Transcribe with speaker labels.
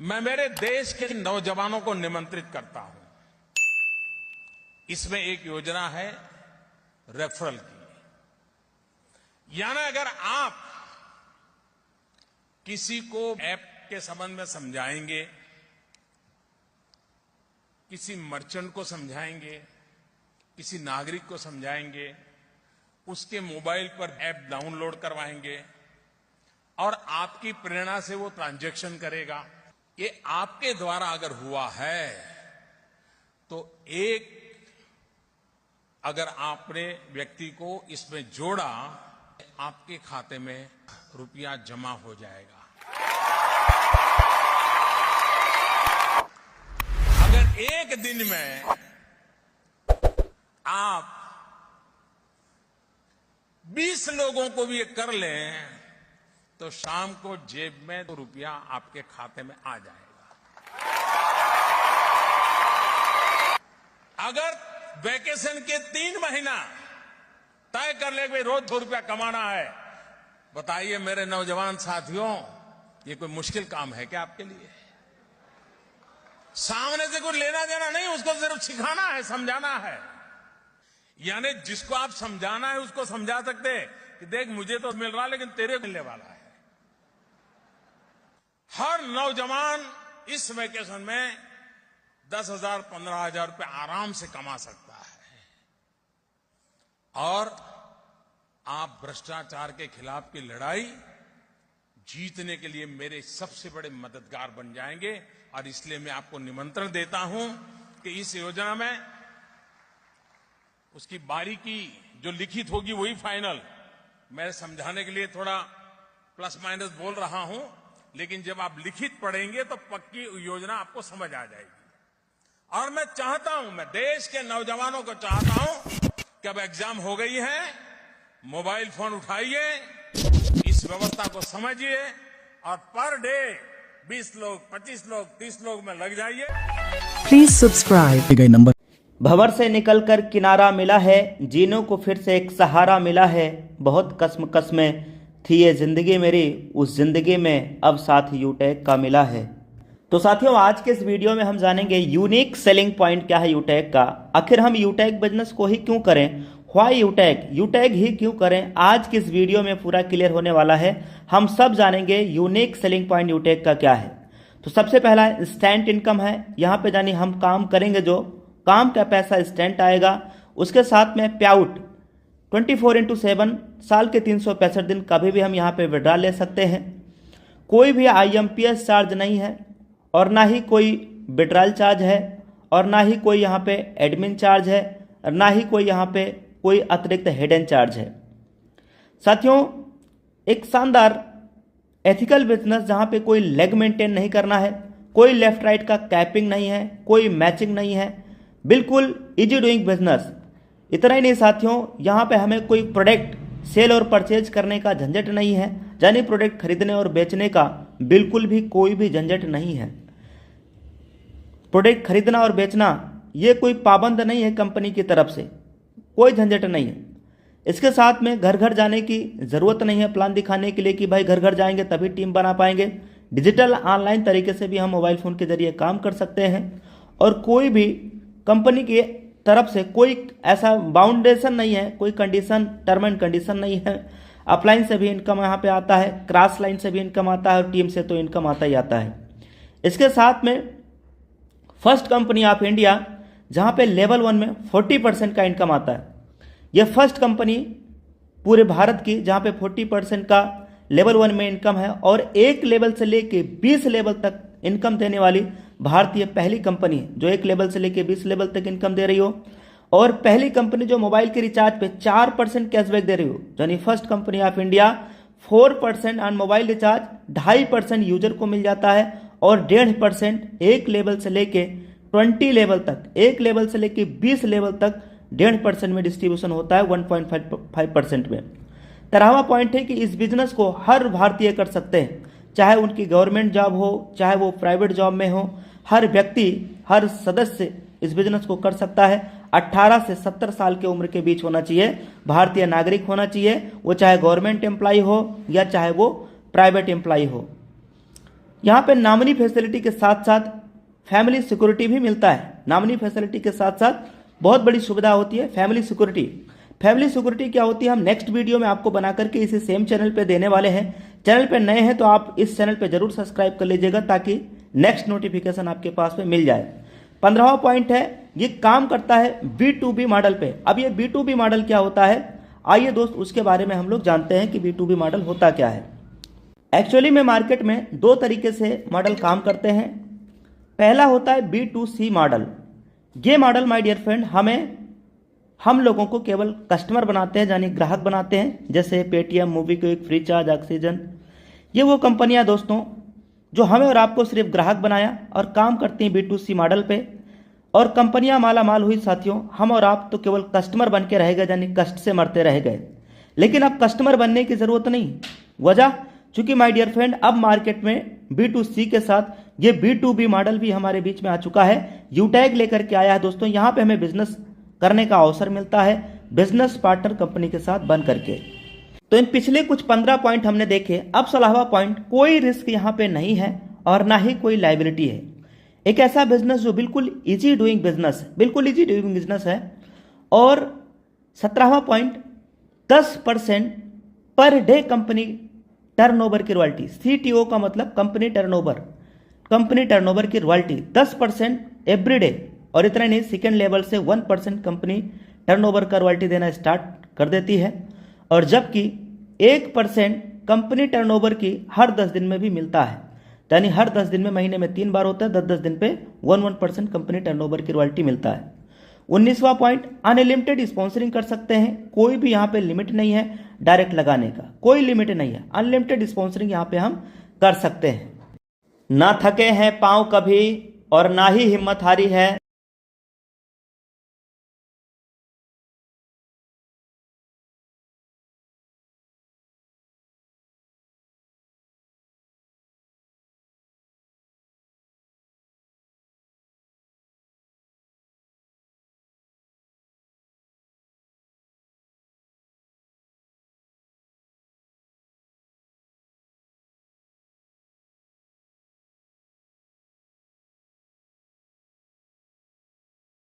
Speaker 1: मैं मेरे देश के नौजवानों को निमंत्रित करता हूं। इसमें एक योजना है रेफरल की, यानी अगर आप किसी को ऐप के संबंध में समझाएंगे, किसी मर्चेंट को समझाएंगे, किसी नागरिक को समझाएंगे, उसके मोबाइल पर ऐप डाउनलोड करवाएंगे और आपकी प्रेरणा से वो ट्रांजैक्शन करेगा, ये आपके द्वारा अगर हुआ है तो अगर आपने व्यक्ति को इसमें जोड़ा, आपके खाते में रुपया जमा हो जाएगा। अगर एक दिन में आप 20 लोगों को भी ये कर लें तो शाम को जेब में तो रुपया आपके खाते में आ जाएगा। अगर वैकेशन के 3 महीना तय कर ले भाई रोज 2 रुपया कमाना है, बताइए मेरे नौजवान साथियों, ये कोई मुश्किल काम है क्या आपके लिए? सामने से कोई लेना देना नहीं, उसको सिर्फ सिखाना है, समझाना है। यानी जिसको आप समझाना है उसको समझा सकते कि देख मुझे तो मिल रहा लेकिन तेरे मिलने वाला है। हर नौजवान इस वेकेशन में 10,000 15,000 रुपए आराम से कमा सकता है और आप भ्रष्टाचार के खिलाफ की लड़ाई जीतने के लिए मेरे सबसे बड़े मददगार बन जाएंगे। और इसलिए मैं आपको निमंत्रण देता हूं कि इस योजना में उसकी बारीकी जो लिखित होगी वही फाइनल। मैं समझाने के लिए थोड़ा प्लस माइनस बोल रहा हूं, लेकिन जब आप लिखित पढ़ेंगे तो पक्की योजना आपको समझ आ जाएगी। और मैं चाहता हूं, मैं देश के नौजवानों को चाहता हूं कि अब एग्जाम हो गई है, मोबाइल फोन उठाइए, इस व्यवस्था को समझिए और पर डे 20 लोग 25 लोग 30 लोग में लग जाइए।
Speaker 2: Please subscribe.
Speaker 3: भंवर से निकलकर किनारा मिला है, जीनों को फिर से एक सहारा मिला है। बहुत कस्में थी ये जिंदगी मेरी, उस जिंदगी में अब साथ यूटेक का मिला है। तो साथियों, आज के इस वीडियो में हम जानेंगे यूनिक सेलिंग पॉइंट क्या है यूटेक का। आखिर हम यूटेक बिजनेस को ही क्यों करें, व्हाई यूटेक ही क्यों करें, आज की इस वीडियो में पूरा क्लियर होने वाला है। हम सब जानेंगे यूनिक सेलिंग पॉइंट यूटेक का क्या है। तो सबसे पहला इंस्टेंट इनकम है। यहाँ पे जानी हम काम करेंगे, जो काम का पैसा इंस्टेंट आएगा। उसके साथ में पे आउट 24/7 साल के 365 दिन कभी भी हम यहाँ पे विड्रॉ ले सकते हैं। कोई भी IMPS चार्ज नहीं है और ना ही कोई विड्रॉल चार्ज है और ना ही कोई यहाँ पे एडमिन चार्ज है और ना ही कोई यहाँ पे कोई अतिरिक्त हिडन चार्ज है। साथियों, एक शानदार एथिकल बिजनेस जहाँ पे कोई लेग मेंटेन नहीं करना है, कोई लेफ्ट राइट का कैपिंग नहीं है, कोई मैचिंग नहीं है, बिल्कुल इजी डूइंग बिजनेस। इतना ही नहीं साथियों, यहाँ पे हमें कोई प्रोडक्ट सेल और परचेज करने का झंझट नहीं है, यानी प्रोडक्ट खरीदने और बेचने का बिल्कुल भी कोई भी झंझट नहीं है। प्रोडक्ट खरीदना और बेचना ये कोई पाबंद नहीं है, कंपनी की तरफ से कोई झंझट नहीं है। इसके साथ में घर घर जाने की ज़रूरत नहीं है प्लान दिखाने के लिए कि भाई घर घर जाएंगे तभी टीम बना पाएंगे। डिजिटल ऑनलाइन तरीके से भी हम मोबाइल फ़ोन के जरिए काम कर सकते हैं और कोई भी कंपनी की तरफ से कोई ऐसा बाउंडेशन नहीं है, कोई कंडीशन टर्म एंड कंडीशन नहीं है। अपलाइन से भी इनकम यहाँ पे आता है, क्रॉस लाइन से भी इनकम आता है और टीम से तो इनकम आता ही आता है। इसके साथ में फर्स्ट कंपनी ऑफ इंडिया जहाँ पे लेवल 1 में 40% का इनकम आता है। यह फर्स्ट कंपनी पूरे भारत की जहाँ पे 40% का लेवल 1 में इनकम है और एक लेवल से लेके 20 लेवल तक इनकम देने वाली भारतीय पहली कंपनी है जो एक लेवल से लेके 20 लेवल तक इनकम दे रही हो। और पहली कंपनी जो मोबाइल के रिचार्ज पे 4% कैशबैक दे रही हो, यानी first company of India 4% on mobile recharge 2.5% user को मिल जाता है और 1.5% एक लेवल से लेके 20 लेवल तक, एक लेवल से लेके 20 लेवल तक 1.5% में डिस्ट्रीब्यूशन होता है 1.5% में। 13वां पॉइंट है कि इस बिजनेस को हर भारतीय कर सकते हैं, चाहे उनकी गवर्नमेंट जॉब हो, चाहे वो प्राइवेट जॉब में हो। हर व्यक्ति, हर सदस्य इस बिजनेस को कर सकता है। 18 से 70 साल के उम्र के बीच होना चाहिए, भारतीय नागरिक होना चाहिए, वो चाहे गवर्नमेंट एम्प्लॉय हो या चाहे वो प्राइवेट एम्प्लॉय हो। यहाँ पे नॉमिनी फैसिलिटी के साथ साथ फैमिली सिक्योरिटी भी मिलता है। नॉमिनी फैसिलिटी के साथ साथ बहुत बड़ी सुविधा होती है फैमिली सिक्योरिटी। फैमिली सिक्योरिटी क्या होती है हम नेक्स्ट वीडियो में आपको बना करके इसी सेम चैनल पे देने वाले हैं। चैनल पे नए हैं तो आप इस चैनल पे जरूर सब्सक्राइब कर लीजिएगा ताकि नेक्स्ट नोटिफिकेशन आपके पास में मिल जाए। 15वां पॉइंट है ये काम करता है B2B मॉडल पे। अब ये B2B मॉडल क्या होता है आइए दोस्त उसके बारे में हम लोग जानते हैं कि B2B मॉडल होता क्या है। एक्चुअली में मार्केट में दो तरीके से मॉडल काम करते हैं। पहला होता है B2C मॉडल। ये मॉडल माय डियर फ्रेंड हम लोगों को केवल कस्टमर बनाते हैं यानी ग्राहक बनाते हैं, जैसे पेटीएम, मोबीक्विक, फ्रीचार्ज, ऑक्सीजन। ये वो कंपनियां दोस्तों जो हमें और आपको सिर्फ ग्राहक बनाया और काम करती हैं B2C मॉडल पे। और कंपनियां माला माल हुई साथियों, हम और आप तो केवल कस्टमर बन के रह गए यानी कष्ट से मरते रह गए। लेकिन अब कस्टमर बनने की जरूरत नहीं। वजह चूंकि माय डियर फ्रेंड अब मार्केट में B2C के साथ ये B2B मॉडल भी हमारे बीच में आ चुका है। यूटैग लेकर के आया है दोस्तों। यहाँ पे हमें बिजनेस करने का अवसर मिलता है बिजनेस पार्टनर कंपनी के साथ बन करके। तो इन पिछले कुछ 15 पॉइंट हमने देखे। अब 16वां पॉइंट, कोई रिस्क यहाँ पे नहीं है और ना ही कोई लायबिलिटी है। एक ऐसा बिजनेस जो बिल्कुल इजी डूइंग बिजनेस है, बिल्कुल इजी डूइंग बिजनेस है। और 17वां पॉइंट 10% पर डे कंपनी टर्नओवर की रॉयल्टी। CTO का मतलब कंपनी टर्नओवर की रॉयल्टी 10% एवरी डे। और इतना नहीं, सेकेंड लेवल से 1% कंपनी टर्नओवर का रॉयल्टी देना स्टार्ट कर देती है। और जबकि 1% कंपनी टर्नओवर की हर 10 दिन में भी मिलता है, यानी हर 10 दिन में, महीने में 3 बार होता है, 10-10 दिन पे 1% कंपनी टर्नओवर की रॉयल्टी मिलता है। 19वां पॉइंट, अनलिमिटेड स्पॉन्सरिंग कर सकते हैं। कोई भी यहाँ पे लिमिट नहीं है डायरेक्ट लगाने का, कोई लिमिट नहीं है। अनलिमिटेड स्पॉन्सरिंग यहाँ पे हम कर सकते हैं। ना थके हैं पांव कभी और ना ही हिम्मत हारी है